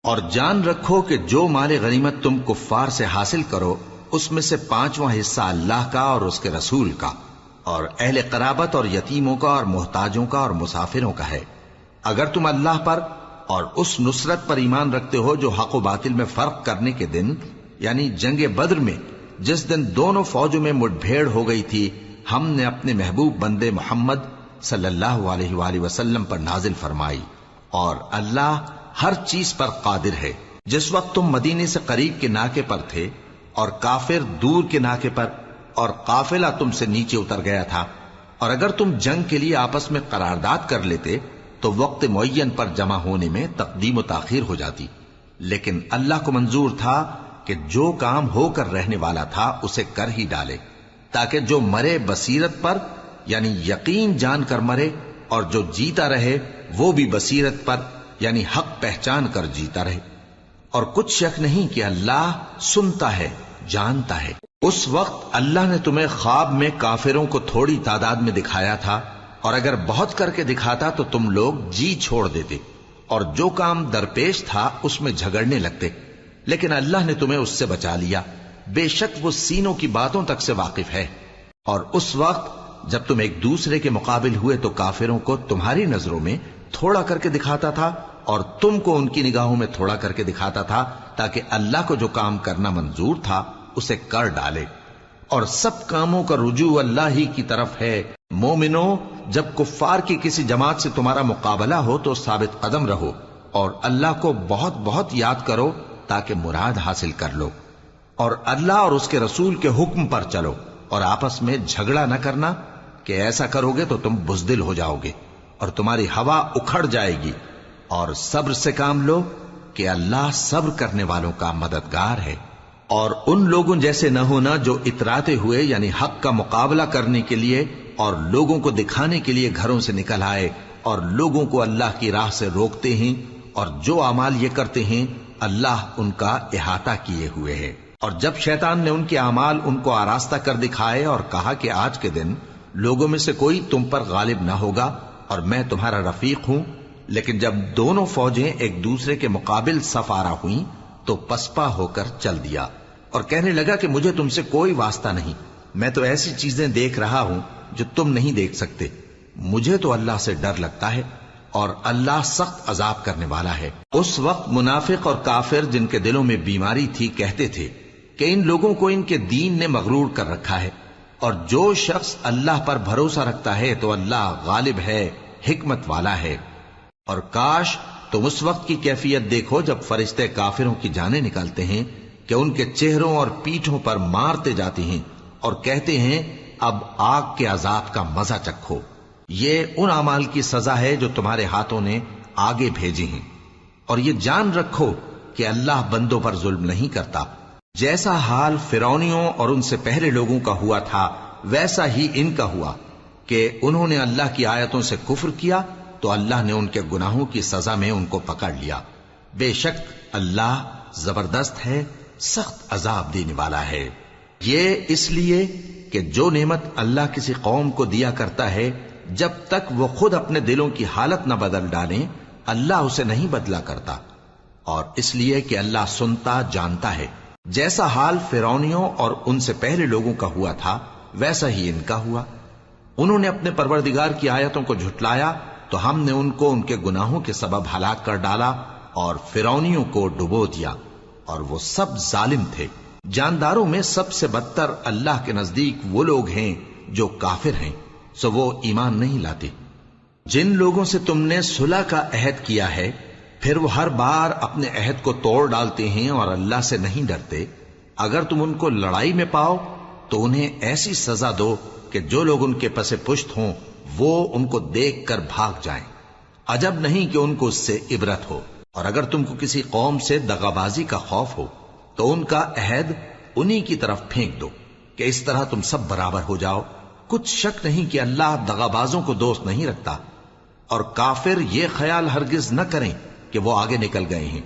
اور جان رکھو کہ جو مال غنیمت تم کفار سے حاصل کرو اس میں سے 5واں حصہ اللہ کا اور اس کے رسول کا اور اہل قرابت اور یتیموں کا اور محتاجوں کا اور مسافروں کا ہے، اگر تم اللہ پر اور اس نصرت پر ایمان رکھتے ہو جو حق و باطل میں فرق کرنے کے دن، یعنی جنگ بدر میں جس دن دونوں فوجوں میں مٹ بھیڑ ہو گئی تھی، ہم نے اپنے محبوب بندے محمد صلی اللہ علیہ وآلہ وسلم پر نازل فرمائی، اور اللہ ہر چیز پر قادر ہے۔ جس وقت تم مدینے سے قریب کے ناکے پر تھے اور کافر دور کے ناکے پر، اور قافلہ تم سے نیچے اتر گیا تھا، اور اگر تم جنگ کے لیے آپس میں قرارداد کر لیتے تو وقت معین پر جمع ہونے میں تقدیم و تاخیر ہو جاتی، لیکن اللہ کو منظور تھا کہ جو کام ہو کر رہنے والا تھا اسے کر ہی ڈالے، تاکہ جو مرے بصیرت پر یعنی یقین جان کر مرے، اور جو جیتا رہے وہ بھی بصیرت پر یعنی حق پہچان کر جیتا رہے۔ اور کچھ شک نہیں کہ اللہ سنتا ہے، جانتا ہے۔ اس وقت اللہ نے تمہیں خواب میں کافروں کو تھوڑی تعداد میں دکھایا تھا، اور اگر بہت کر کے دکھاتا تو تم لوگ جی چھوڑ دیتے اور جو کام درپیش تھا اس میں جھگڑنے لگتے، لیکن اللہ نے تمہیں اس سے بچا لیا، بے شک وہ سینوں کی باتوں تک سے واقف ہے۔ اور اس وقت جب تم ایک دوسرے کے مقابل ہوئے تو کافروں کو تمہاری نظروں میں تھوڑا کر کے دکھاتا تھا اور تم کو ان کی نگاہوں میں تھوڑا کر کے دکھاتا تھا، تاکہ اللہ کو جو کام کرنا منظور تھا اسے کر ڈالے، اور سب کاموں کا رجوع اللہ ہی کی طرف ہے۔ مومنو، جب کفار کی کسی جماعت سے تمہارا مقابلہ ہو تو ثابت قدم رہو اور اللہ کو بہت بہت یاد کرو تاکہ مراد حاصل کر لو، اور اللہ اور اس کے رسول کے حکم پر چلو، اور آپس میں جھگڑا نہ کرنا کہ ایسا کرو گے تو تم بزدل ہو جاؤ گے اور تمہاری ہوا اکھڑ جائے گی، اور صبر سے کام لو کہ اللہ صبر کرنے والوں کا مددگار ہے۔ اور ان لوگوں جیسے نہ ہونا جو اتراتے ہوئے یعنی حق کا مقابلہ کرنے کے لیے اور لوگوں کو دکھانے کے لیے گھروں سے نکل آئے اور لوگوں کو اللہ کی راہ سے روکتے ہیں، اور جو اعمال یہ کرتے ہیں اللہ ان کا احاطہ کیے ہوئے ہے۔ اور جب شیطان نے ان کے اعمال ان کو آراستہ کر دکھائے اور کہا کہ آج کے دن لوگوں میں سے کوئی تم پر غالب نہ ہوگا اور میں تمہارا رفیق ہوں، لیکن جب دونوں فوجیں ایک دوسرے کے مقابل صف آرا ہوئیں تو پسپا ہو کر چل دیا اور کہنے لگا کہ مجھے تم سے کوئی واسطہ نہیں، میں تو ایسی چیزیں دیکھ رہا ہوں جو تم نہیں دیکھ سکتے، مجھے تو اللہ سے ڈر لگتا ہے اور اللہ سخت عذاب کرنے والا ہے۔ اس وقت منافق اور کافر جن کے دلوں میں بیماری تھی کہتے تھے کہ ان لوگوں کو ان کے دین نے مغرور کر رکھا ہے، اور جو شخص اللہ پر بھروسہ رکھتا ہے تو اللہ غالب ہے، حکمت والا ہے۔ اور کاش تم اس وقت کی کیفیت دیکھو جب فرشتے کافروں کی جانیں نکالتے ہیں کہ ان کے چہروں اور پیٹھوں پر مارتے جاتے ہیں اور کہتے ہیں اب آگ کے عذاب کا مزہ چکھو، یہ ان اعمال کی سزا ہے جو تمہارے ہاتھوں نے آگے بھیجی ہیں۔ اور یہ جان رکھو کہ اللہ بندوں پر ظلم نہیں کرتا، جیسا حال فرعونیوں اور ان سے پہلے لوگوں کا ہوا تھا ویسا ہی ان کا ہوا کہ انہوں نے اللہ کی آیتوں سے کفر کیا تو اللہ نے ان کے گناہوں کی سزا میں ان کو پکڑ لیا، بے شک اللہ زبردست ہے، سخت عذاب دینے والا ہے۔ یہ اس لیے کہ جو نعمت اللہ کسی قوم کو دیا کرتا ہے جب تک وہ خود اپنے دلوں کی حالت نہ بدل ڈالیں اللہ اسے نہیں بدلا کرتا، اور اس لیے کہ اللہ سنتا جانتا ہے۔ جیسا حال فرعونیوں اور ان سے پہلے لوگوں کا ہوا تھا ویسا ہی ان کا ہوا، انہوں نے اپنے پروردگار کی آیتوں کو جھٹلایا تو ہم نے ان کو ان کے گناہوں کے سبب ہلاک کر ڈالا اور فرعونیوں کو ڈبو دیا، اور وہ سب ظالم تھے۔ جانداروں میں سب سے بدتر اللہ کے نزدیک وہ لوگ ہیں جو کافر ہیں، سو وہ ایمان نہیں لاتے۔ جن لوگوں سے تم نے صلح کا عہد کیا ہے پھر وہ ہر بار اپنے عہد کو توڑ ڈالتے ہیں اور اللہ سے نہیں ڈرتے، اگر تم ان کو لڑائی میں پاؤ تو انہیں ایسی سزا دو کہ جو لوگ ان کے پس پشت ہوں وہ ان کو دیکھ کر بھاگ جائیں، عجب نہیں کہ ان کو اس سے عبرت ہو۔ اور اگر تم کو کسی قوم سے دغابازی کا خوف ہو تو ان کا عہد انہی کی طرف پھینک دو کہ اس طرح تم سب برابر ہو جاؤ، کچھ شک نہیں کہ اللہ دغابازوں کو دوست نہیں رکھتا۔ اور کافر یہ خیال ہرگز نہ کریں کہ وہ آگے نکل گئے ہیں،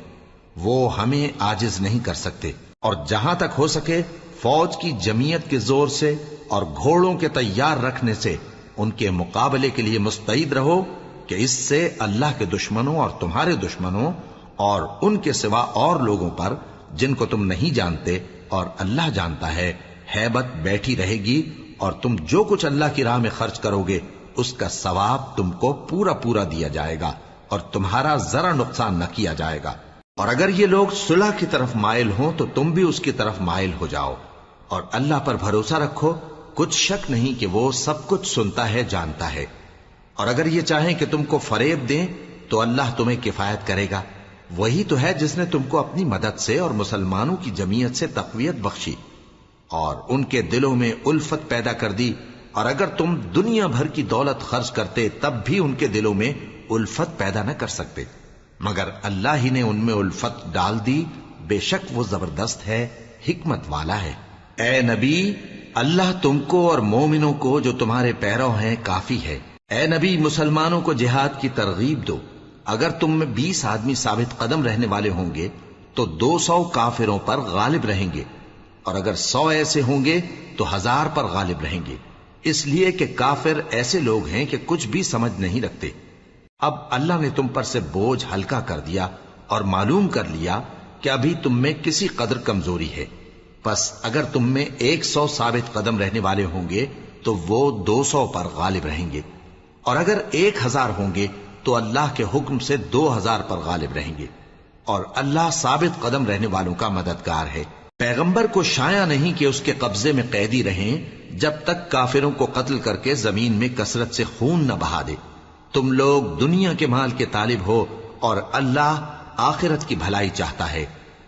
وہ ہمیں عاجز نہیں کر سکتے، اور جہاں تک ہو سکے فوج کی جمعیت کے زور سے اور گھوڑوں کے تیار رکھنے سے ان کے مقابلے کے لیے مستعد رہو کہ اس سے اللہ کے دشمنوں اور تمہارے دشمنوں اور ان کے سوا اور لوگوں پر جن کو تم نہیں جانتے اور اللہ جانتا ہے ہیبت بیٹھی رہے گی، اور تم جو کچھ اللہ کی راہ میں خرچ کرو گے اس کا ثواب تم کو پورا پورا دیا جائے گا اور تمہارا ذرا نقصان نہ کیا جائے گا۔ اور اگر یہ لوگ صلح کی طرف مائل ہوں تو تم بھی اس کی طرف مائل ہو جاؤ، اور اللہ پر بھروسہ رکھو، کچھ شک نہیں کہ وہ سب کچھ سنتا ہے، جانتا ہے۔ اور اگر یہ چاہیں کہ تم کو فریب دیں تو اللہ تمہیں کفایت کرے گا، وہی تو ہے جس نے تم کو اپنی مدد سے اور مسلمانوں کی جمعیت سے تقویت بخشی اور ان کے دلوں میں الفت پیدا کر دی، اور اگر تم دنیا بھر کی دولت خرچ کرتے تب بھی ان کے دلوں میں الفت پیدا نہ کر سکتے، مگر اللہ ہی نے ان میں الفت ڈال دی، بے شک وہ زبردست ہے، حکمت والا ہے۔ اے نبی، اللہ تم کو اور مومنوں کو جو تمہارے پیرو ہیں کافی ہے۔ اے نبی، مسلمانوں کو جہاد کی ترغیب دو۔ اگر تم میں 20 آدمی ثابت قدم رہنے والے ہوں گے تو 200 کافروں پر غالب رہیں گے، اور اگر 100 ایسے ہوں گے تو 1000 پر غالب رہیں گے، اس لیے کہ کافر ایسے لوگ ہیں کہ کچھ بھی سمجھ نہیں رکھتے۔ اب اللہ نے تم پر سے بوجھ ہلکا کر دیا اور معلوم کر لیا کہ ابھی تم میں کسی قدر کمزوری ہے، پس اگر تم میں 100 ثابت قدم رہنے والے ہوں گے تو وہ 200 پر غالب رہیں گے، اور اگر 1000 ہوں گے تو اللہ کے حکم سے 2000 پر غالب رہیں گے، اور اللہ ثابت قدم رہنے والوں کا مددگار ہے۔ پیغمبر کو شایع نہیں کہ اس کے قبضے میں قیدی رہیں جب تک کافروں کو قتل کر کے زمین میں کثرت سے خون نہ بہا دے۔ تم لوگ دنیا کے مال کے طالب ہو اور اللہ آخرت کی بھلائی چاہتا ہے،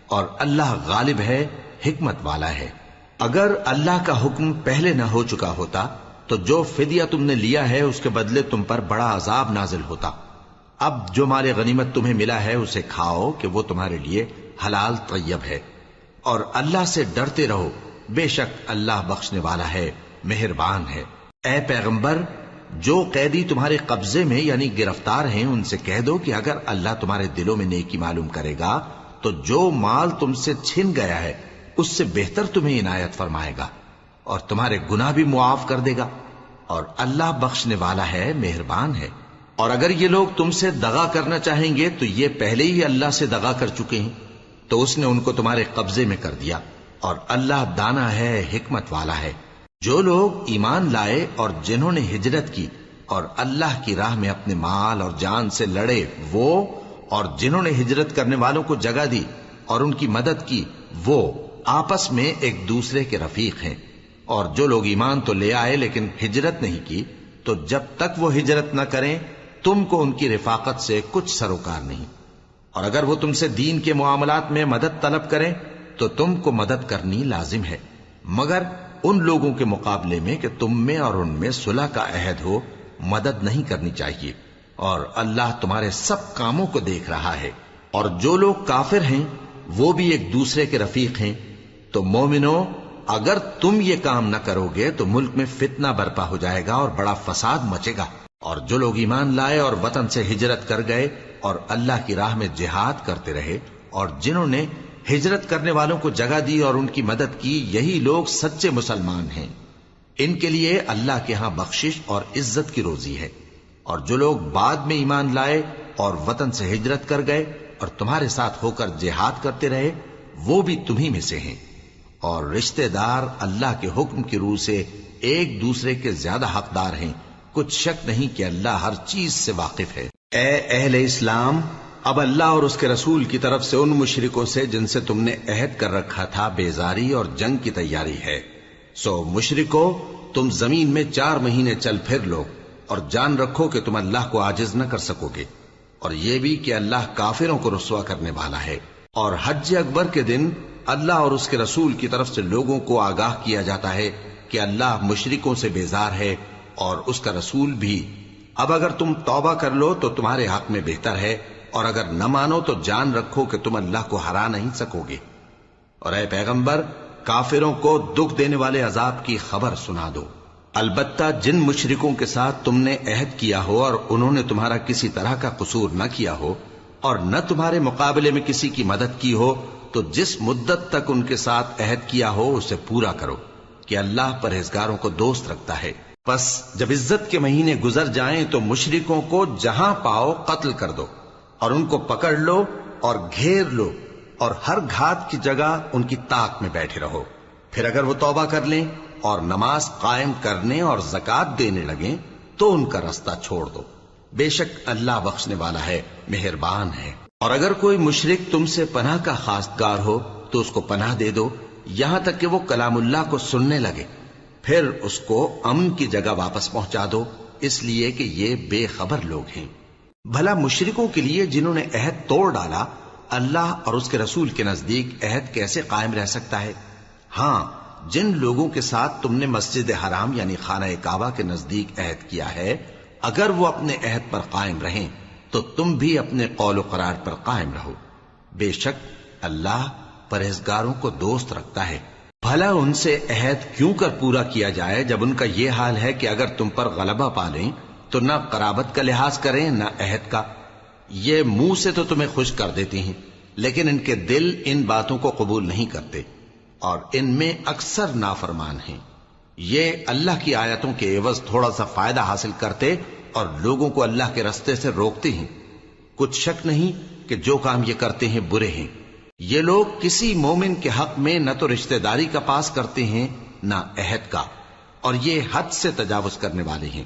اور اللہ غالب ہے، حکمت والا ہے۔ اگر اللہ کا حکم پہلے نہ ہو چکا ہوتا تو جو فدیہ تم نے لیا ہے اس کے بدلے تم پر بڑا عذاب نازل ہوتا۔ اب جو مال غنیمت تمہیں ملا ہے اسے کھاؤ کہ وہ تمہارے لیے حلال طیب ہے، اور اللہ سے ڈرتے رہو، بے شک اللہ بخشنے والا ہے، مہربان ہے۔ اے پیغمبر، جو قیدی تمہارے قبضے میں یعنی گرفتار ہیں ان سے کہہ دو کہ اگر اللہ تمہارے دلوں میں نیکی معلوم کرے گا تو جو مال تم سے چھن گیا ہے اس سے بہتر تمہیں عنایت فرمائے گا اور تمہارے گناہ بھی معاف کر دے گا، اور اللہ بخشنے والا ہے، مہربان ہے۔ اور اگر یہ لوگ تم سے دغا کرنا چاہیں گے تو یہ پہلے ہی اللہ سے دغا کر چکے ہیں، تو اس نے ان کو تمہارے قبضے میں کر دیا، اور اللہ دانا ہے، حکمت والا ہے۔ جو لوگ ایمان لائے اور جنہوں نے ہجرت کی اور اللہ کی راہ میں اپنے مال اور جان سے لڑے وہ، اور جنہوں نے ہجرت کرنے والوں کو جگہ دی اور ان کی مدد کی وہ، آپس میں ایک دوسرے کے رفیق ہیں۔ اور جو لوگ ایمان تو لے آئے لیکن ہجرت نہیں کی، تو جب تک وہ ہجرت نہ کریں تم کو ان کی رفاقت سے کچھ سروکار نہیں، اور اگر وہ تم سے دین کے معاملات میں مدد طلب کریں تو تم کو مدد کرنی لازم ہے، مگر ان لوگوں کے مقابلے میں کہ تم میں اور ان میں صلح کا عہد ہو مدد نہیں کرنی چاہیے، اور اللہ تمہارے سب کاموں کو دیکھ رہا ہے۔ اور جو لوگ کافر ہیں وہ بھی ایک دوسرے کے رفیق ہیں۔ تو مومنو، اگر تم یہ کام نہ کرو گے تو ملک میں فتنہ برپا ہو جائے گا اور بڑا فساد مچے گا۔ اور جو لوگ ایمان لائے اور وطن سے ہجرت کر گئے اور اللہ کی راہ میں جہاد کرتے رہے، اور جنہوں نے ہجرت کرنے والوں کو جگہ دی اور ان کی مدد کی، یہی لوگ سچے مسلمان ہیں۔ ان کے لیے اللہ کے ہاں بخشش اور عزت کی روزی ہے۔ اور جو لوگ بعد میں ایمان لائے اور وطن سے ہجرت کر گئے اور تمہارے ساتھ ہو کر جہاد کرتے رہے، وہ بھی تمہیں میں سے ہیں، اور رشتہ دار اللہ کے حکم کی روح سے ایک دوسرے کے زیادہ حقدار ہیں، کچھ شک نہیں کہ اللہ ہر چیز سے واقف ہے۔ اے اہل اسلام، اب اللہ اور اس کے رسول کی طرف سے ان مشرکوں سے جن سے تم نے عہد کر رکھا تھا بیزاری اور جنگ کی تیاری ہے، سو مشرکو، تم زمین میں 4 مہینے چل پھر لو اور جان رکھو کہ تم اللہ کو عاجز نہ کر سکو گے، اور یہ بھی کہ اللہ کافروں کو رسوا کرنے والا ہے۔ اور حج اکبر کے دن اللہ اور اس کے رسول کی طرف سے لوگوں کو آگاہ کیا جاتا ہے کہ اللہ مشرکوں سے بیزار ہے اور اس کا رسول بھی۔ اب اگر تم توبہ کر لو تو تمہارے حق میں بہتر ہے، اور اگر نہ مانو تو جان رکھو کہ تم اللہ کو ہرا نہیں سکو گے۔ اور اے پیغمبر، کافروں کو دکھ دینے والے عذاب کی خبر سنا دو۔ البتہ جن مشرکوں کے ساتھ تم نے عہد کیا ہو اور انہوں نے تمہارا کسی طرح کا قصور نہ کیا ہو اور نہ تمہارے مقابلے میں کسی کی مدد کی ہو، تو جس مدت تک ان کے ساتھ عہد کیا ہو اسے پورا کرو، کہ اللہ پرہیزگاروں کو دوست رکھتا ہے۔ پس جب عزت کے مہینے گزر جائیں تو مشرکوں کو جہاں پاؤ قتل کر دو، اور ان کو پکڑ لو اور گھیر لو اور ہر گھات کی جگہ ان کی طاق میں بیٹھے رہو. پھر اگر وہ توبہ کر لیں اور نماز قائم کرنے اور زکات دینے لگیں تو ان کا رستہ چھوڑ دو. بے شک اللہ بخشنے والا ہے، مہربان ہے. اور اگر کوئی مشرک تم سے پناہ کا خواستگار ہو تو اس کو پناہ دے دو یہاں تک کہ وہ کلام اللہ کو سننے لگے، پھر اس کو امن کی جگہ واپس پہنچا دو، اس لیے کہ یہ بے خبر لوگ ہیں. بھلا مشرکوں کے لیے جنہوں نے عہد توڑ ڈالا اللہ اور اس کے رسول کے نزدیک عہد کیسے قائم رہ سکتا ہے؟ ہاں، جن لوگوں کے ساتھ تم نے مسجد حرام یعنی خانہ کعبہ کے نزدیک عہد کیا ہے، اگر وہ اپنے عہد پر قائم رہیں تو تم بھی اپنے قول و قرار پر قائم رہو. بے شک اللہ پرہیزگاروں کو دوست رکھتا ہے. بھلا ان سے عہد کیوں کر پورا کیا جائے جب ان کا یہ حال ہے کہ اگر تم پر غلبہ پالیں تو نہ قرابت کا لحاظ کریں نہ عہد کا. یہ منہ سے تو تمہیں خوش کر دیتی ہیں لیکن ان کے دل ان باتوں کو قبول نہیں کرتے اور ان میں اکثر نافرمان ہیں. یہ اللہ کی آیتوں کے عوض تھوڑا سا فائدہ حاصل کرتے اور لوگوں کو اللہ کے رستے سے روکتے ہیں. کچھ شک نہیں کہ جو کام یہ کرتے ہیں برے ہیں. یہ لوگ کسی مومن کے حق میں نہ تو رشتہ داری کا پاس کرتے ہیں نہ عہد کا، اور یہ حد سے تجاوز کرنے والے ہیں.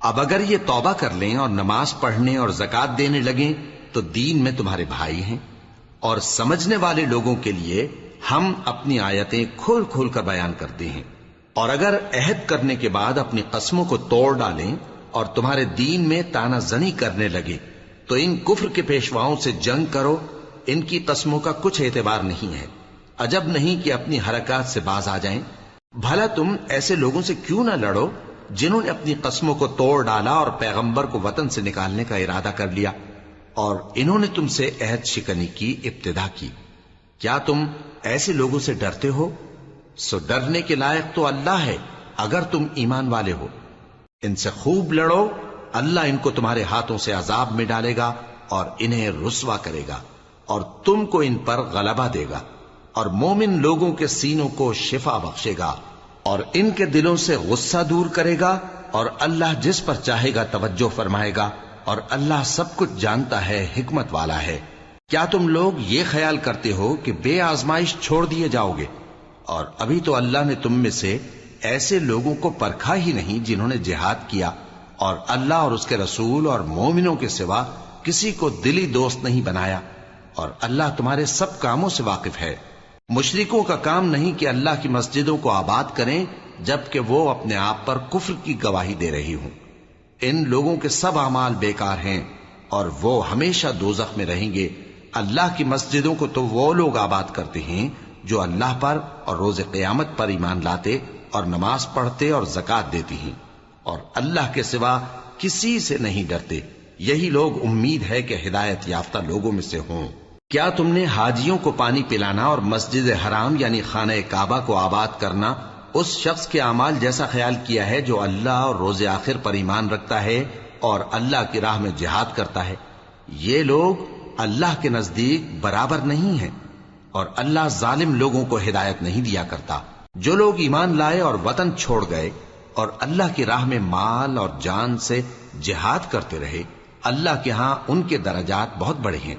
اب اگر یہ توبہ کر لیں اور نماز پڑھنے اور زکات دینے لگیں تو دین میں تمہارے بھائی ہیں. اور سمجھنے والے لوگوں کے لیے ہم اپنی آیتیں کھول کھول کر بیان کرتے ہیں. اور اگر عہد کرنے کے بعد اپنی قسموں کو توڑ ڈالیں اور تمہارے دین میں تانا زنی کرنے لگے تو ان کفر کے پیشواؤں سے جنگ کرو. ان کی قسموں کا کچھ اعتبار نہیں ہے. عجب نہیں کہ اپنی حرکات سے باز آ جائیں. بھلا تم ایسے لوگوں سے کیوں نہ لڑو جنہوں نے اپنی قسموں کو توڑ ڈالا اور پیغمبر کو وطن سے نکالنے کا ارادہ کر لیا اور انہوں نے تم سے عہد شکنی کی ابتدا کی. کیا تم ایسے لوگوں سے ڈرتے ہو؟ سو ڈرنے کے لائق تو اللہ ہے اگر تم ایمان والے ہو. ان سے خوب لڑو، اللہ ان کو تمہارے ہاتھوں سے عذاب میں ڈالے گا اور انہیں رسوا کرے گا اور تم کو ان پر غلبہ دے گا اور مومن لوگوں کے سینوں کو شفا بخشے گا اور ان کے دلوں سے غصہ دور کرے گا اور اللہ جس پر چاہے گا توجہ فرمائے گا اور اللہ سب کچھ جانتا ہے، حکمت والا ہے. کیا تم لوگ یہ خیال کرتے ہو کہ بے آزمائش چھوڑ دیے جاؤ گے؟ اور ابھی تو اللہ نے تم میں سے ایسے لوگوں کو پرکھا ہی نہیں جنہوں نے جہاد کیا اور اللہ اور اس کے رسول اور مومنوں کے سوا کسی کو دلی دوست نہیں بنایا، اور اللہ تمہارے سب کاموں سے واقف ہے. مشرکوں کا کام نہیں کہ اللہ کی مسجدوں کو آباد کریں جبکہ وہ اپنے آپ پر کفر کی گواہی دے رہی ہوں. ان لوگوں کے سب اعمال بیکار ہیں اور وہ ہمیشہ دوزخ میں رہیں گے. اللہ کی مسجدوں کو تو وہ لوگ آباد کرتے ہیں جو اللہ پر اور روز قیامت پر ایمان لاتے اور نماز پڑھتے اور زکات دیتی ہیں اور اللہ کے سوا کسی سے نہیں ڈرتے. یہی لوگ امید ہے کہ ہدایت یافتہ لوگوں میں سے ہوں. کیا تم نے حاجیوں کو پانی پلانا اور مسجد حرام یعنی خانہ کعبہ کو آباد کرنا اس شخص کے اعمال جیسا خیال کیا ہے جو اللہ اور روز آخر پر ایمان رکھتا ہے اور اللہ کی راہ میں جہاد کرتا ہے؟ یہ لوگ اللہ کے نزدیک برابر نہیں ہیں اور اللہ ظالم لوگوں کو ہدایت نہیں دیا کرتا. جو لوگ ایمان لائے اور وطن چھوڑ گئے اور اللہ کی راہ میں مال اور جان سے جہاد کرتے رہے، اللہ کے ہاں ان کے درجات بہت بڑے ہیں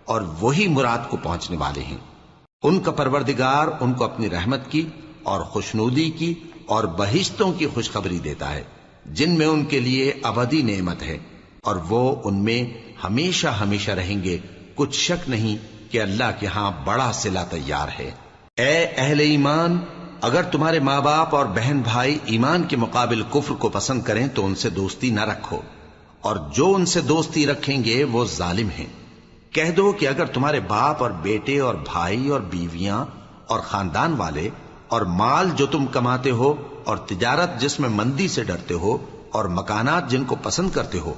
اور وہی مراد کو پہنچنے والے ہیں. ان کا پروردگار ان کو اپنی رحمت کی اور خوشنودی کی اور بہشتوں کی خوشخبری دیتا ہے جن میں ان کے لیے ابدی نعمت ہے اور وہ ان میں ہمیشہ ہمیشہ رہیں گے. کچھ شک نہیں کہ اللہ کے ہاں بڑا صلہ تیار ہے. اے اہل ایمان، اگر تمہارے ماں باپ اور بہن بھائی ایمان کے مقابل کفر کو پسند کریں تو ان سے دوستی نہ رکھو، اور جو ان سے دوستی رکھیں گے وہ ظالم ہیں. کہہ دو کہ اگر تمہارے باپ اور بیٹے اور بھائی اور بیویاں اور خاندان والے اور مال جو تم کماتے ہو اور تجارت جس میں مندی سے ڈرتے ہو اور مکانات جن کو پسند کرتے ہو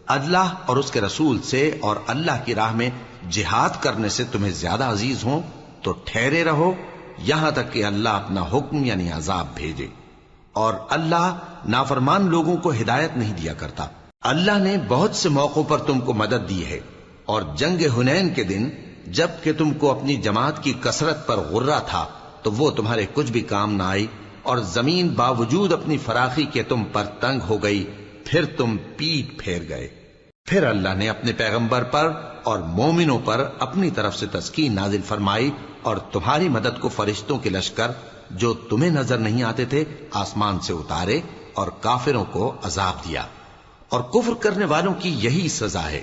اللہ اور اس کے رسول سے اور اللہ کی راہ میں جہاد کرنے سے تمہیں زیادہ عزیز ہوں تو ٹھہرے رہو یہاں تک کہ اللہ اپنا حکم یعنی عذاب بھیجے. اور اللہ نافرمان لوگوں کو ہدایت نہیں دیا کرتا. اللہ نے بہت سے موقعوں پر تم کو مدد دی ہے، اور جنگ حنین کے دن جب کہ تم کو اپنی جماعت کی کثرت پر غرہ تھا تو وہ تمہارے کچھ بھی کام نہ آئی، اور زمین باوجود اپنی فراخی کے تم پر تنگ ہو گئی، پھر تم پیٹ پھیر گئے. پھر اللہ نے اپنے پیغمبر پر اور مومنوں پر اپنی طرف سے تسکین نازل فرمائی اور تمہاری مدد کو فرشتوں کے لشکر جو تمہیں نظر نہیں آتے تھے آسمان سے اتارے اور کافروں کو عذاب دیا، اور کفر کرنے والوں کی یہی سزا ہے۔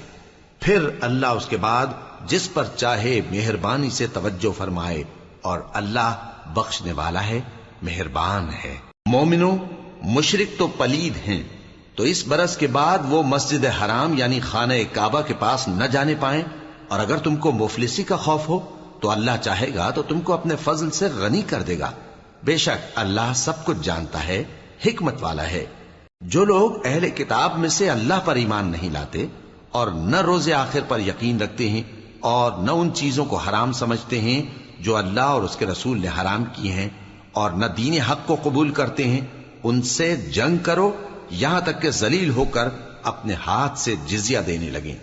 پھر اللہ اس کے بعد جس پر چاہے مہربانی سے توجہ فرمائے، اور اللہ بخشنے والا ہے، مہربان ہے۔ مومنوں، مشرک تو پلید ہیں، تو اس برس کے بعد وہ مسجد حرام یعنی خانہ کعبہ کے پاس نہ جانے پائیں، اور اگر تم کو مفلسی کا خوف ہو تو اللہ چاہے گا تو تم کو اپنے فضل سے غنی کر دے گا۔ بے شک اللہ سب کچھ جانتا ہے، حکمت والا ہے۔ جو لوگ اہل کتاب میں سے اللہ پر ایمان نہیں لاتے اور نہ روز آخر پر یقین رکھتے ہیں اور نہ ان چیزوں کو حرام سمجھتے ہیں جو اللہ اور اس کے رسول نے حرام کیے ہیں، اور نہ دین حق کو قبول کرتے ہیں، ان سے جنگ کرو یہاں تک کہ ذلیل ہو کر اپنے ہاتھ سے جزیہ دینے لگیں۔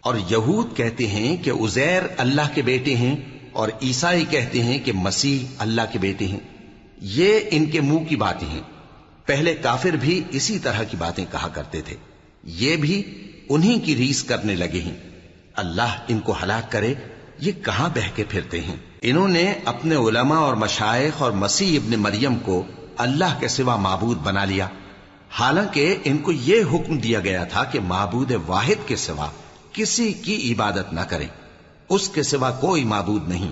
اور یہود کہتے ہیں کہ عزیر اللہ کے بیٹے ہیں، اور عیسائی کہتے ہیں کہ مسیح اللہ کے بیٹے ہیں۔ یہ ان کے منہ کی باتیں ہیں، پہلے کافر بھی اسی طرح کی باتیں کہا کرتے تھے، یہ بھی انہی کی ریس کرنے لگے ہیں۔ اللہ ان کو ہلاک کرے، یہ کہاں بہہ کے پھرتے ہیں۔ انہوں نے اپنے علماء اور مشائخ اور مسیح ابن مریم کو اللہ کے سوا معبود بنا لیا، حالانکہ ان کو یہ حکم دیا گیا تھا کہ معبود واحد کے سوا کسی کی عبادت نہ کریں، اس کے سوا کوئی معبود نہیں،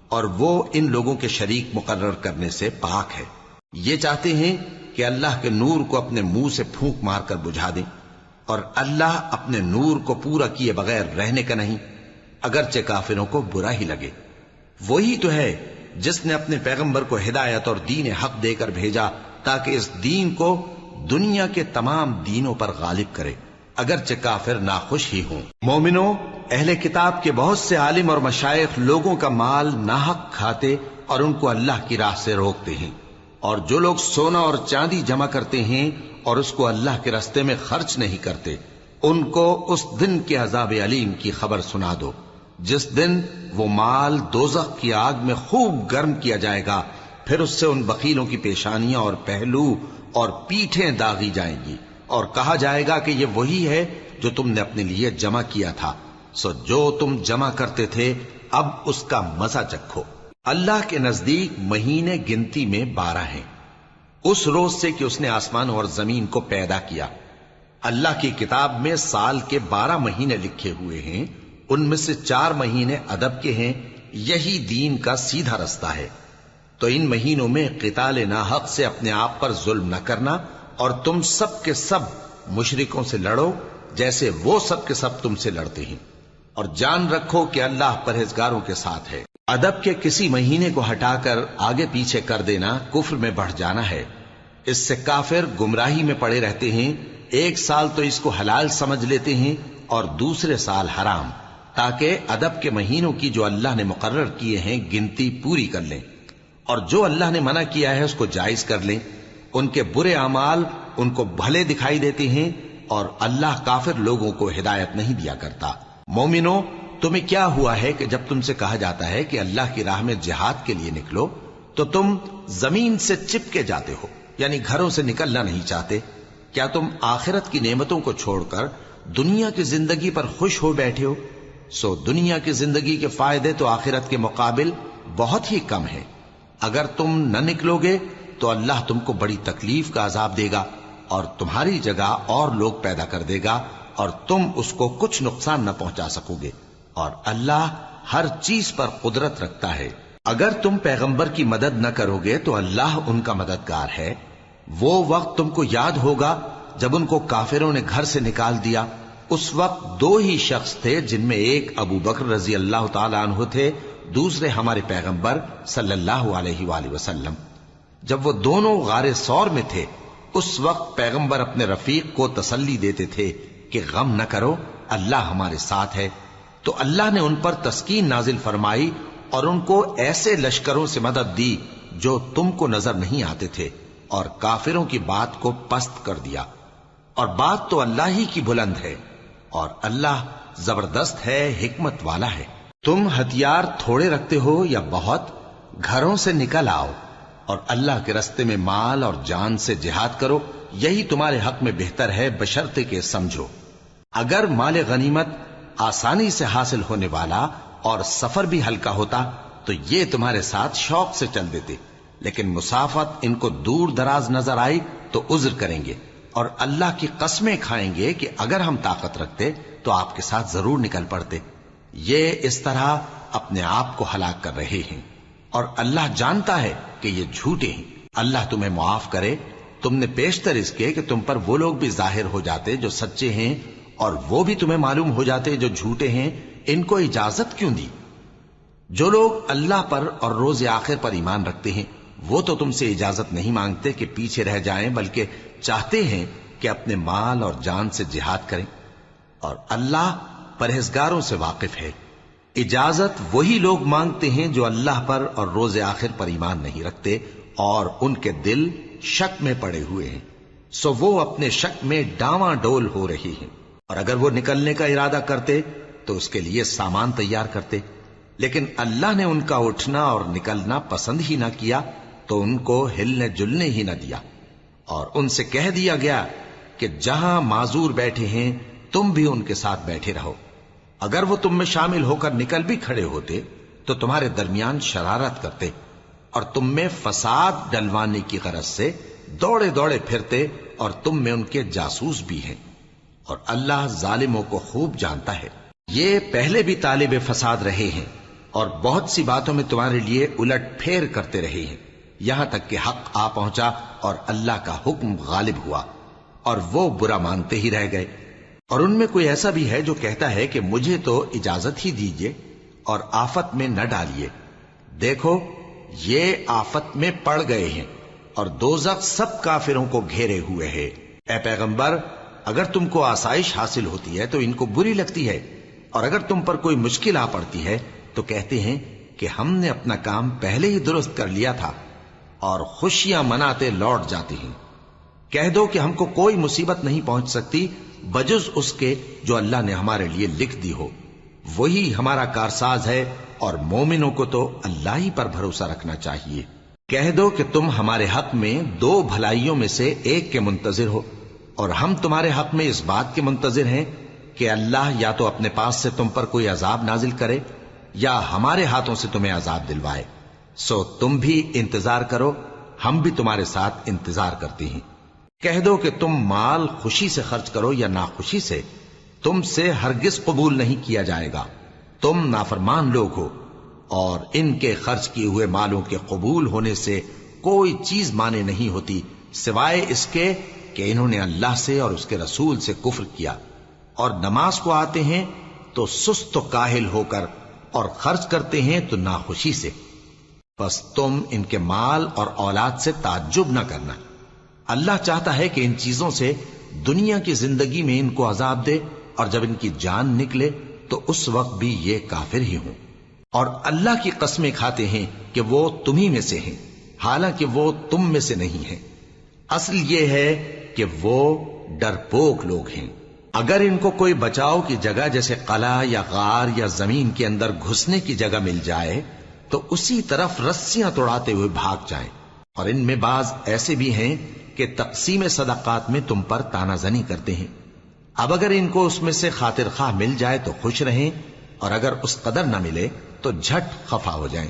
اور وہ ان لوگوں کے شریک مقرر کرنے سے پاک ہے۔ یہ چاہتے ہیں کہ اللہ کے نور کو اپنے منہ سے پھونک مار کر بجھا دیں، اور اللہ اپنے نور کو پورا کیے بغیر رہنے کا نہیں، اگرچہ کافروں کو برا ہی لگے۔ وہی تو ہے جس نے اپنے پیغمبر کو ہدایت اور دین حق دے کر بھیجا تاکہ اس دین کو دنیا کے تمام دینوں پر غالب کرے، اگرچہ کافر ناخوش ہی ہوں۔ مومنوں، اہل کتاب کے بہت سے عالم اور مشائخ لوگوں کا مال ناحق کھاتے اور ان کو اللہ کی راہ سے روکتے ہیں، اور جو لوگ سونا اور چاندی جمع کرتے ہیں اور اس کو اللہ کے راستے میں خرچ نہیں کرتے، ان کو اس دن کے عذاب علیم کی خبر سنا دو، جس دن وہ مال دوزخ کی آگ میں خوب گرم کیا جائے گا، پھر اس سے ان بخیلوں کی پیشانیاں اور پہلو اور پیٹھیں داغی جائیں گی، اور کہا جائے گا کہ یہ وہی ہے جو تم نے اپنے لیے جمع کیا تھا، سو جو تم جمع کرتے تھے اب اس کا مزہ چکھو۔ اللہ کے نزدیک مہینے گنتی میں 12 ہیں، اس روز سے کہ اس نے آسمان اور زمین کو پیدا کیا۔ اللہ کی کتاب میں سال کے 12 مہینے لکھے ہوئے ہیں، ان میں سے 4 مہینے ادب کے ہیں، یہی دین کا سیدھا رستہ ہے۔ تو ان مہینوں میں قتال ناحق سے اپنے آپ پر ظلم نہ کرنا، اور تم سب کے سب مشرکوں سے لڑو جیسے وہ سب کے سب تم سے لڑتے ہیں، اور جان رکھو کہ اللہ پرہیزگاروں کے ساتھ ہے۔ ادب کے کسی مہینے کو ہٹا کر آگے پیچھے کر دینا کفر میں بڑھ جانا ہے، اس سے کافر گمراہی میں پڑے رہتے ہیں۔ ایک سال تو اس کو حلال سمجھ لیتے ہیں اور دوسرے سال حرام، تاکہ ادب کے مہینوں کی جو اللہ نے مقرر کیے ہیں گنتی پوری کر لیں، اور جو اللہ نے منع کیا ہے اس کو جائز کر لیں۔ ان کے برے اعمال ان کو بھلے دکھائی دیتے ہیں، اور اللہ کافر لوگوں کو ہدایت نہیں دیا کرتا۔ مومنوں، تمہیں کیا ہوا ہے کہ جب تم سے کہا جاتا ہے کہ اللہ کی راہ میں جہاد کے لیے نکلو تو تم زمین سے چپکے جاتے ہو، یعنی گھروں سے نکلنا نہیں چاہتے؟ کیا تم آخرت کی نعمتوں کو چھوڑ کر دنیا کی زندگی پر خوش ہو بیٹھے ہو؟ سو دنیا کی زندگی کے فائدے تو آخرت کے مقابل بہت ہی کم ہیں۔ اگر تم نہ نکلو گے تو اللہ تم کو بڑی تکلیف کا عذاب دے گا، اور تمہاری جگہ اور لوگ پیدا کر دے گا، اور تم اس کو کچھ نقصان نہ پہنچا سکو گے، اور اللہ ہر چیز پر قدرت رکھتا ہے۔ اگر تم پیغمبر کی مدد نہ کرو گے تو اللہ ان کا مددگار ہے۔ وہ وقت تم کو یاد ہوگا جب ان کو کافروں نے گھر سے نکال دیا، اس وقت 2 ہی شخص تھے، جن میں ایک ابو بکر رضی اللہ تعالی عنہ تھے، دوسرے ہمارے پیغمبر صلی اللہ علیہ وآلہ وسلم۔ جب وہ دونوں غار ثور میں تھے، اس وقت پیغمبر اپنے رفیق کو تسلی دیتے تھے کہ غم نہ کرو، اللہ ہمارے ساتھ ہے۔ تو اللہ نے ان پر تسکین نازل فرمائی اور ان کو ایسے لشکروں سے مدد دی جو تم کو نظر نہیں آتے تھے، اور کافروں کی بات کو پست کر دیا۔ اور بات تو اللہ ہی کی بلند ہے، اور اللہ زبردست ہے، حکمت والا ہے۔ تم ہتھیار تھوڑے رکھتے ہو یا بہت، گھروں سے نکل آؤ اور اللہ کے راستے میں مال اور جان سے جہاد کرو، یہی تمہارے حق میں بہتر ہے، بشرطے کہ سمجھو۔ اگر مال غنیمت آسانی سے حاصل ہونے والا اور سفر بھی ہلکا ہوتا تو یہ تمہارے ساتھ شوق سے چل دیتے، لیکن مسافت ان کو دور دراز نظر آئی تو عذر کریں گے اور اللہ کی قسمیں کھائیں گے کہ اگر ہم طاقت رکھتے تو آپ کے ساتھ ضرور نکل پڑتے۔ یہ اس طرح اپنے آپ کو ہلاک کر رہے ہیں، اور اللہ جانتا ہے کہ یہ جھوٹے ہیں۔ اللہ تمہیں معاف کرے، تم نے پیشتر اس کے کہ تم پر وہ لوگ بھی ظاہر ہو جاتے جو سچے ہیں، اور وہ بھی تمہیں معلوم ہو جاتے جو جھوٹے ہیں۔ ان کو اجازت کیوں دی؟ جو لوگ اللہ پر اور روز آخر پر ایمان رکھتے ہیں وہ تو تم سے اجازت نہیں مانگتے کہ پیچھے رہ جائیں، بلکہ چاہتے ہیں کہ اپنے مال اور جان سے جہاد کریں، اور اللہ پرہیزگاروں سے واقف ہے۔ اجازت وہی لوگ مانگتے ہیں جو اللہ پر اور روز آخر پر ایمان نہیں رکھتے اور ان کے دل شک میں پڑے ہوئے ہیں، سو وہ اپنے شک میں ڈاواں ڈول ہو رہی ہیں۔ اور اگر وہ نکلنے کا ارادہ کرتے تو اس کے لیے سامان تیار کرتے، لیکن اللہ نے ان کا اٹھنا اور نکلنا پسند ہی نہ کیا تو ان کو ہلنے جلنے ہی نہ دیا، اور ان سے کہہ دیا گیا کہ جہاں معذور بیٹھے ہیں تم بھی ان کے ساتھ بیٹھے رہو۔ اگر وہ تم میں شامل ہو کر نکل بھی کھڑے ہوتے تو تمہارے درمیان شرارت کرتے اور تم میں فساد ڈلوانے کی غرض سے دوڑے دوڑے پھرتے، اور تم میں ان کے جاسوس بھی ہیں، اور اللہ ظالموں کو خوب جانتا ہے۔ یہ پہلے بھی طالب فساد رہے ہیں اور بہت سی باتوں میں تمہارے لیے الٹ پھیر کرتے رہے ہیں، یہاں تک کہ حق آ پہنچا اور اللہ کا حکم غالب ہوا، اور وہ برا مانتے ہی رہ گئے۔ اور ان میں کوئی ایسا بھی ہے جو کہتا ہے کہ مجھے تو اجازت ہی دیجئے اور آفت میں نہ ڈالیے۔ دیکھو یہ آفت میں پڑ گئے ہیں اور دوزخ سب کافروں کو گھیرے ہوئے ہے۔ اے پیغمبر، اگر تم کو آسائش حاصل ہوتی ہے تو ان کو بری لگتی ہے، اور اگر تم پر کوئی مشکل آ پڑتی ہے تو کہتے ہیں کہ ہم نے اپنا کام پہلے ہی درست کر لیا تھا، اور خوشیاں مناتے لوٹ جاتے ہیں۔ کہہ دو کہ ہم کو کوئی مصیبت نہیں پہنچ سکتی بجز اس کے جو اللہ نے ہمارے لیے لکھ دی ہو، وہی ہمارا کارساز ہے، اور مومنوں کو تو اللہ ہی پر بھروسہ رکھنا چاہیے۔ کہہ دو کہ تم ہمارے حق میں دو بھلائیوں میں سے ایک کے منتظر ہو، اور ہم تمہارے حق میں اس بات کے منتظر ہیں کہ اللہ یا تو اپنے پاس سے تم پر کوئی عذاب نازل کرے یا ہمارے ہاتھوں سے تمہیں عذاب دلوائے، سو تم بھی انتظار کرو، ہم بھی تمہارے ساتھ انتظار کرتے ہیں۔ کہہ دو کہ تم مال خوشی سے خرچ کرو یا ناخوشی سے، تم سے ہرگز قبول نہیں کیا جائے گا، تم نافرمان لوگ ہو، اور ان کے خرچ کیے ہوئے مالوں کے قبول ہونے سے کوئی چیز مانے نہیں ہوتی سوائے اس کے کہ انہوں نے اللہ سے اور اس کے رسول سے کفر کیا، اور نماز کو آتے ہیں تو سست و کاہل ہو کر، اور خرچ کرتے ہیں تو ناخوشی سے۔ بس تم ان کے مال اور اولاد سے تعجب نہ کرنا، اللہ چاہتا ہے کہ ان چیزوں سے دنیا کی زندگی میں ان کو عذاب دے، اور جب ان کی جان نکلے تو اس وقت بھی یہ کافر ہی ہوں، اور اللہ کی قسمیں کھاتے ہیں کہ وہ تمہیں میں سے ہیں، حالانکہ وہ تم میں سے نہیں ہیں۔ اصل یہ ہے کہ وہ ڈرپوک لوگ ہیں۔ اگر ان کو کوئی بچاؤ کی جگہ جیسے قلعہ یا غار یا زمین کے اندر گھسنے کی جگہ مل جائے تو اسی طرف رسیاں توڑاتے ہوئے بھاگ جائیں، اور ان میں بعض ایسے بھی ہیں کہ تقسیم صدقات میں تم پر تانا زنی کرتے ہیں۔ اب اگر ان کو اس میں سے خاطر خواہ مل جائے تو خوش رہیں، اور اگر اس قدر نہ ملے تو جھٹ خفا ہو جائیں۔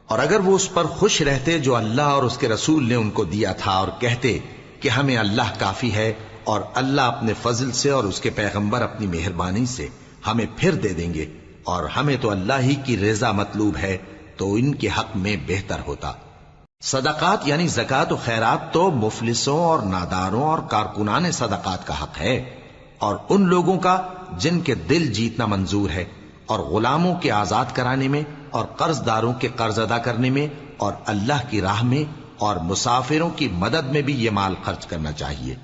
اور اگر وہ اس پر خوش رہتے جو اللہ اور اس کے رسول نے ان کو دیا تھا، اور کہتے کہ ہمیں اللہ کافی ہے، اور اللہ اپنے فضل سے اور اس کے پیغمبر اپنی مہربانی سے ہمیں پھر دے دیں گے، اور ہمیں تو اللہ ہی کی رضا مطلوب ہے، تو ان کے حق میں بہتر ہوتا۔ صدقات یعنی زکوٰۃ و خیرات تو مفلسوں اور ناداروں اور کارکنان صدقات کا حق ہے، اور ان لوگوں کا جن کے دل جیتنا منظور ہے، اور غلاموں کے آزاد کرانے میں، اور قرض داروں کے قرض ادا کرنے میں، اور اللہ کی راہ میں، اور مسافروں کی مدد میں بھی یہ مال خرچ کرنا چاہیے۔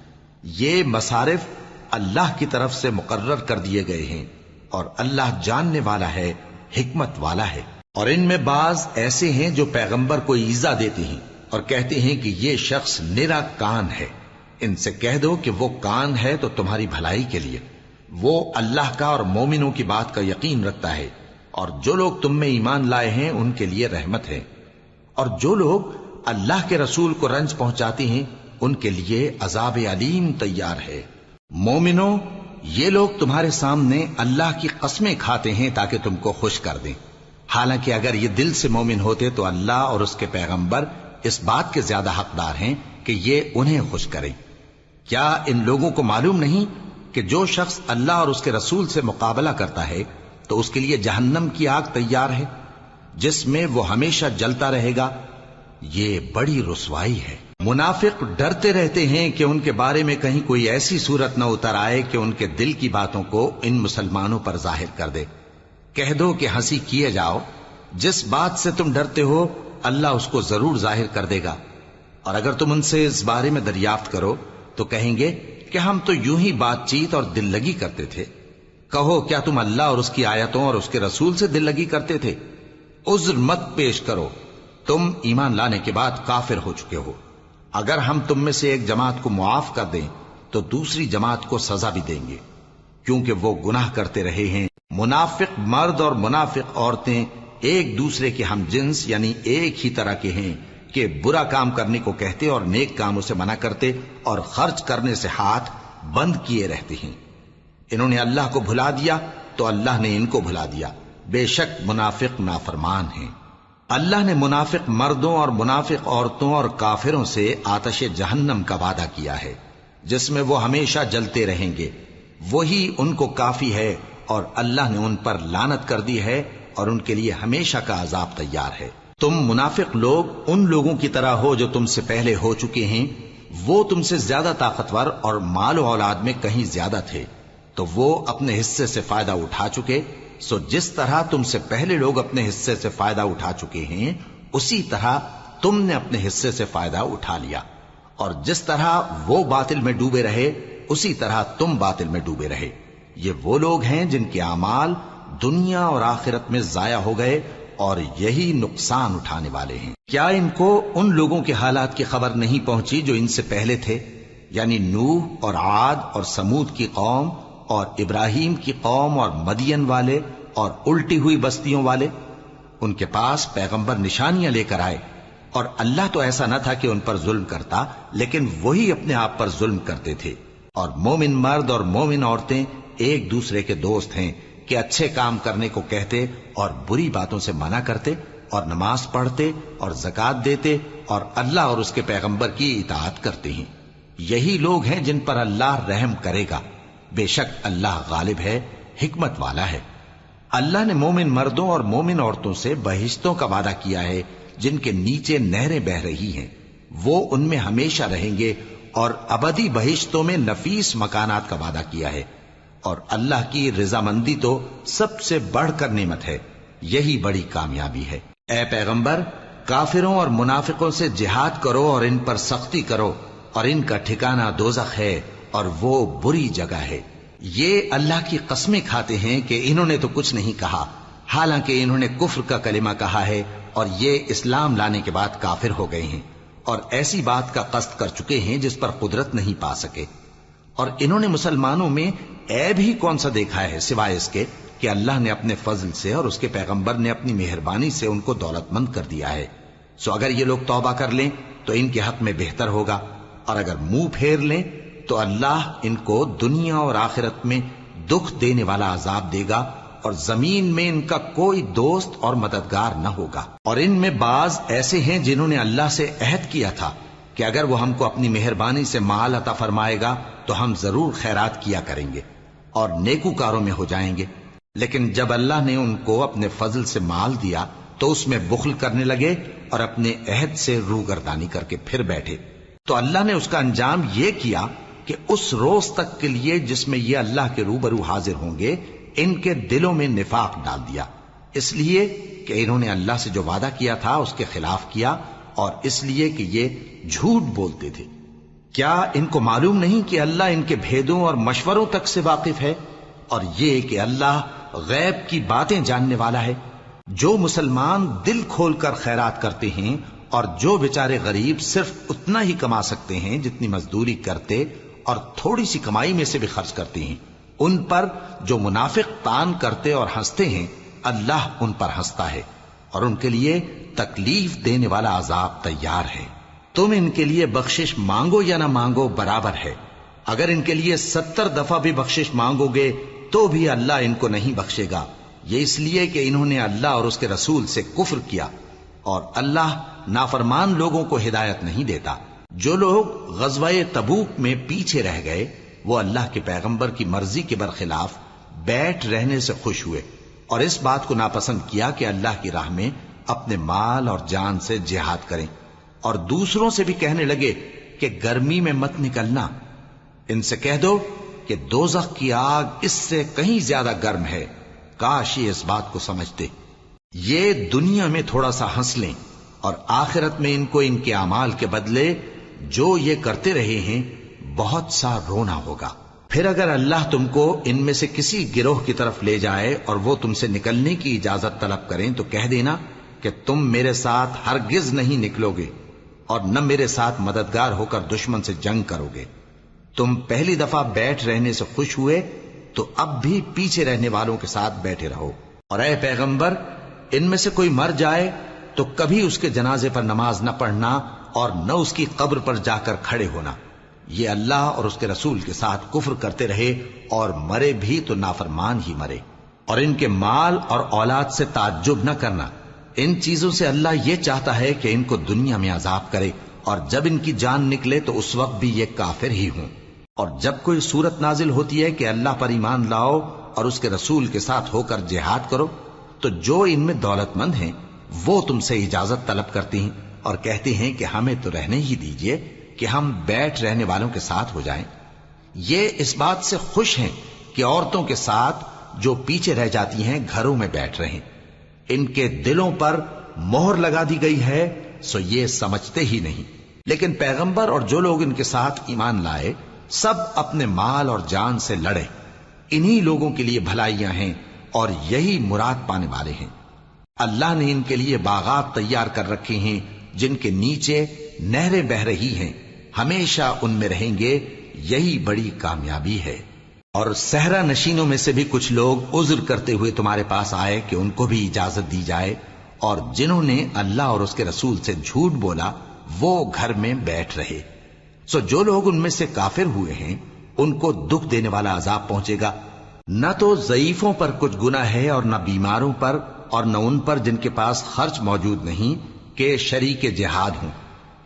یہ مصارف اللہ کی طرف سے مقرر کر دیے گئے ہیں، اور اللہ جاننے والا ہے، حکمت والا ہے۔ اور ان میں بعض ایسے ہیں جو پیغمبر کو ایذا دیتے ہیں اور کہتے ہیں کہ یہ شخص نرا کان ہے۔ ان سے کہہ دو کہ وہ کان ہے تو تمہاری بھلائی کے لیے، وہ اللہ کا اور مومنوں کی بات کا یقین رکھتا ہے، اور جو لوگ تم میں ایمان لائے ہیں ان کے لیے رحمت ہے، اور جو لوگ اللہ کے رسول کو رنج پہنچاتے ہیں ان کے لیے عذاب علیم تیار ہے۔ مومنوں، یہ لوگ تمہارے سامنے اللہ کی قسمیں کھاتے ہیں تاکہ تم کو خوش کر دیں، حالانکہ اگر یہ دل سے مومن ہوتے تو اللہ اور اس کے پیغمبر اس بات کے زیادہ حقدار ہیں کہ یہ انہیں خوش کریں۔ کیا ان لوگوں کو معلوم نہیں کہ جو شخص اللہ اور اس کے رسول سے مقابلہ کرتا ہے تو اس کے لیے جہنم کی آگ تیار ہے جس میں وہ ہمیشہ جلتا رہے گا؟ یہ بڑی رسوائی ہے۔ منافق ڈرتے رہتے ہیں کہ ان کے بارے میں کہیں کوئی ایسی صورت نہ اتر آئے کہ ان کے دل کی باتوں کو ان مسلمانوں پر ظاہر کر دے۔ کہہ دو کہ ہنسی کیے جاؤ، جس بات سے تم ڈرتے ہو اللہ اس کو ضرور ظاہر کر دے گا، اور اگر تم ان سے اس بارے میں دریافت کرو تو کہیں گے کہ ہم تو یوں ہی بات چیت اور دل لگی کرتے تھے۔ کہو کیا تم اللہ اور اس کی آیتوں اور اس کے رسول سے دل لگی کرتے تھے؟ عذر مت پیش کرو، تم ایمان لانے کے بعد کافر ہو چکے ہو۔ اگر ہم تم میں سے ایک جماعت کو معاف کر دیں تو دوسری جماعت کو سزا بھی دیں گے، کیونکہ وہ گناہ کرتے رہے ہیں۔ منافق مرد اور منافق عورتیں ایک دوسرے کے ہم جنس یعنی ایک ہی طرح کے ہیں کہ برا کام کرنے کو کہتے اور نیک کاموں سے منع کرتے اور خرچ کرنے سے ہاتھ بند کیے رہتے ہیں۔ انہوں نے اللہ کو بھلا دیا تو اللہ نے ان کو بھلا دیا، بے شک منافق نافرمان ہیں۔ اللہ نے منافق مردوں اور منافق عورتوں اور کافروں سے آتش جہنم کا وعدہ کیا ہے جس میں وہ ہمیشہ جلتے رہیں گے، وہی ان کو کافی ہے، اور اللہ نے ان پر لعنت کر دی ہے اور ان کے لیے ہمیشہ کا عذاب تیار ہے۔ تم منافق لوگ ان لوگوں کی طرح ہو جو تم سے پہلے ہو چکے ہیں، وہ تم سے زیادہ طاقتور اور مال و اولاد میں کہیں زیادہ تھے تو وہ اپنے حصے سے فائدہ اٹھا چکے، سو جس طرح تم سے پہلے لوگ اپنے حصے سے فائدہ اٹھا چکے ہیں اسی طرح تم نے اپنے حصے سے فائدہ اٹھا لیا، اور جس طرح وہ باطل میں ڈوبے رہے اسی طرح تم باطل میں ڈوبے رہے۔ یہ وہ لوگ ہیں جن کے اعمال دنیا اور آخرت میں ضائع ہو گئے اور یہی نقصان اٹھانے والے ہیں۔ کیا ان کو ان لوگوں کے حالات کی خبر نہیں پہنچی جو ان سے پہلے تھے، یعنی نوح اور عاد اور سمود کی قوم اور ابراہیم کی قوم اور مدین والے اور الٹی ہوئی بستیوں والے؟ ان کے پاس پیغمبر نشانیاں لے کر آئے، اور اللہ تو ایسا نہ تھا کہ ان پر ظلم کرتا، لیکن وہی اپنے آپ پر ظلم کرتے تھے۔ اور مومن مرد اور مومن عورتیں ایک دوسرے کے دوست ہیں کہ اچھے کام کرنے کو کہتے اور بری باتوں سے منع کرتے، اور نماز پڑھتے اور زکوٰۃ دیتے اور اللہ اور اس کے پیغمبر کی اطاعت کرتے ہیں۔ یہی لوگ ہیں جن پر اللہ رحم کرے گا، بے شک اللہ غالب ہے، حکمت والا ہے۔ اللہ نے مومن مردوں اور مومن عورتوں سے بہشتوں کا وعدہ کیا ہے جن کے نیچے نہریں بہ رہی ہیں، وہ ان میں ہمیشہ رہیں گے، اور ابدی بہشتوں میں نفیس مکانات کا وعدہ کیا ہے۔ اور اللہ کی رضامندی تو سب سے بڑھ کر نعمت ہے، یہی بڑی کامیابی ہے۔ اے پیغمبر، کافروں اور منافقوں سے جہاد کرو اور ان پر سختی کرو، اور ان کا ٹھکانہ دوزخ ہے اور وہ بری جگہ ہے۔ یہ اللہ کی قسمیں کھاتے ہیں کہ انہوں نے تو کچھ نہیں کہا، حالانکہ انہوں نے کفر کا کلمہ کہا ہے اور یہ اسلام لانے کے بعد کافر ہو گئے ہیں، اور ایسی بات کا قصد کر چکے ہیں جس پر قدرت نہیں پا سکے۔ اور انہوں نے مسلمانوں میں عیب ہی کون سا دیکھا ہے سوائے اس کے کہ اللہ نے اپنے فضل سے اور اس کے پیغمبر نے اپنی مہربانی سے ان کو دولت مند کر دیا ہے۔ سو اگر یہ لوگ توبہ کر لیں تو ان کے حق میں بہتر ہوگا، اور اگر منہ پھیر لیں تو اللہ ان کو دنیا اور آخرت میں دکھ دینے والا عذاب دے گا، اور زمین میں ان کا کوئی دوست اور مددگار نہ ہوگا۔ اور ان میں بعض ایسے ہیں جنہوں نے اللہ سے عہد کیا تھا کہ اگر وہ ہم کو اپنی مہربانی سے مال عطا فرمائے گا تو ہم ضرور خیرات کیا کریں گے اور نیکوکاروں میں ہو جائیں گے، لیکن جب اللہ نے ان کو اپنے فضل سے مال دیا تو اس میں بخل کرنے لگے اور اپنے عہد سے روگردانی کر کے پھر بیٹھے، تو اللہ نے اس کا انجام یہ کیا کہ اس روز تک کے لیے جس میں یہ اللہ کے روبرو حاضر ہوں گے ان کے دلوں میں نفاق ڈال دیا، اس لیے کہ انہوں نے اللہ سے جو وعدہ کیا تھا اس کے خلاف کیا، اور اس لیے کہ یہ جھوٹ بولتے تھے۔ کیا ان کو معلوم نہیں کہ اللہ ان کے بھیدوں اور مشوروں تک سے واقف ہے، اور یہ کہ اللہ غیب کی باتیں جاننے والا ہے؟ جو مسلمان دل کھول کر خیرات کرتے ہیں اور جو بیچارے غریب صرف اتنا ہی کما سکتے ہیں جتنی مزدوری کرتے اور تھوڑی سی کمائی میں سے بھی خرچ کرتے ہیں، ان پر جو منافق تان کرتے اور ہنستے ہیں اللہ ان پر ہنستا ہے، اور ان کے لیے تکلیف دینے والا عذاب تیار ہے۔ تم ان کے لیے بخشش مانگو یا نہ مانگو برابر ہے، اگر ان کے لیے 70 دفعہ بھی بخشش مانگو گے تو بھی اللہ ان کو نہیں بخشے گا، یہ اس لیے کہ انہوں نے اللہ اور اس کے رسول سے کفر کیا، اور اللہ نافرمان لوگوں کو ہدایت نہیں دیتا۔ جو لوگ غزوہ تبوک میں پیچھے رہ گئے وہ اللہ کے پیغمبر کی مرضی کے برخلاف بیٹھ رہنے سے خوش ہوئے اور اس بات کو ناپسند کیا کہ اللہ کی راہ میں اپنے مال اور جان سے جہاد کریں، اور دوسروں سے بھی کہنے لگے کہ گرمی میں مت نکلنا، ان سے کہہ دو کہ دوزخ کی آگ اس سے کہیں زیادہ گرم ہے، کاش یہ اس بات کو سمجھتے۔ یہ دنیا میں تھوڑا سا ہنس لیں اور آخرت میں ان کو ان کے اعمال کے بدلے جو یہ کرتے رہے ہیں بہت سا رونا ہوگا۔ پھر اگر اللہ تم کو ان میں سے کسی گروہ کی طرف لے جائے اور وہ تم سے نکلنے کی اجازت طلب کریں تو کہہ دینا کہ تم میرے ساتھ ہرگز نہیں نکلو گے اور نہ میرے ساتھ مددگار ہو کر دشمن سے جنگ کرو گے۔ تم پہلی دفعہ بیٹھ رہنے سے خوش ہوئے تو اب بھی پیچھے رہنے والوں کے ساتھ بیٹھے رہو، اور اے پیغمبر ان میں سے کوئی مر جائے تو کبھی اس کے جنازے پر نماز نہ پڑھنا اور نہ اس کی قبر پر جا کر کھڑے ہونا، یہ اللہ اور اس کے رسول کے ساتھ کفر کرتے رہے اور مرے بھی تو نافرمان ہی مرے۔ اور ان کے مال اور اولاد سے تعجب نہ کرنا، ان چیزوں سے اللہ یہ چاہتا ہے کہ ان کو دنیا میں عذاب کرے اور جب ان کی جان نکلے تو اس وقت بھی یہ کافر ہی ہوں۔ اور جب کوئی صورت نازل ہوتی ہے کہ اللہ پر ایمان لاؤ اور اس کے رسول کے ساتھ ہو کر جہاد کرو تو جو ان میں دولت مند ہیں وہ تم سے اجازت طلب کرتی ہیں اور کہتے ہیں کہ ہمیں تو رہنے ہی دیجئے کہ ہم بیٹھ رہنے والوں کے ساتھ ہو جائیں۔ یہ اس بات سے خوش ہیں کہ عورتوں کے ساتھ جو پیچھے رہ جاتی ہیں گھروں میں بیٹھ رہیں، ان کے دلوں پر مہر لگا دی گئی ہے سو یہ سمجھتے ہی نہیں۔ لیکن پیغمبر اور جو لوگ ان کے ساتھ ایمان لائے سب اپنے مال اور جان سے لڑے، انہی لوگوں کے لیے بھلائیاں ہیں اور یہی مراد پانے والے ہیں۔ اللہ نے ان کے لیے باغات تیار کر رکھے ہیں جن کے نیچے نہریں بہ رہی ہیں، ہمیشہ ان میں رہیں گے، یہی بڑی کامیابی ہے۔ اور صحرا نشینوں میں سے بھی کچھ لوگ عذر کرتے ہوئے تمہارے پاس آئے کہ ان کو بھی اجازت دی جائے، اور جنہوں نے اللہ اور اس کے رسول سے جھوٹ بولا وہ گھر میں بیٹھ رہے۔ سو جو لوگ ان میں سے کافر ہوئے ہیں ان کو دکھ دینے والا عذاب پہنچے گا، نہ تو ضعیفوں پر کچھ گناہ ہے اور نہ بیماروں پر اور نہ ان پر جن کے پاس خرچ موجود نہیں کہ شریک جہاد ہوں،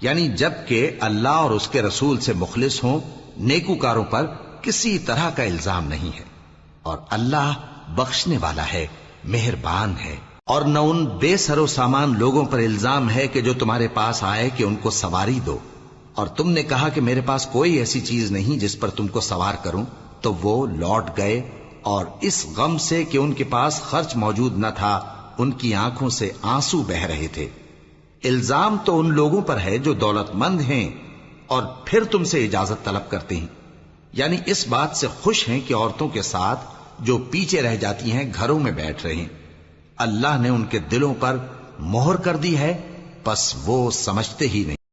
یعنی جب کہ اللہ اور اس کے رسول سے مخلص ہوں، نیکوکاروں پر کسی طرح کا الزام نہیں ہے، اور اللہ بخشنے والا ہے، مہربان ہے۔ اور نہ ان بے سر و سامان لوگوں پر الزام ہے کہ جو تمہارے پاس آئے کہ ان کو سواری دو، اور تم نے کہا کہ میرے پاس کوئی ایسی چیز نہیں جس پر تم کو سوار کروں، تو وہ لوٹ گئے، اور اس غم سے کہ ان کے پاس خرچ موجود نہ تھا ان کی آنکھوں سے آنسو بہ رہے تھے۔ الزام تو ان لوگوں پر ہے جو دولت مند ہیں اور پھر تم سے اجازت طلب کرتے ہیں، یعنی اس بات سے خوش ہیں کہ عورتوں کے ساتھ جو پیچھے رہ جاتی ہیں گھروں میں بیٹھ رہے ہیں۔ اللہ نے ان کے دلوں پر مہر کر دی ہے، پس وہ سمجھتے ہی نہیں۔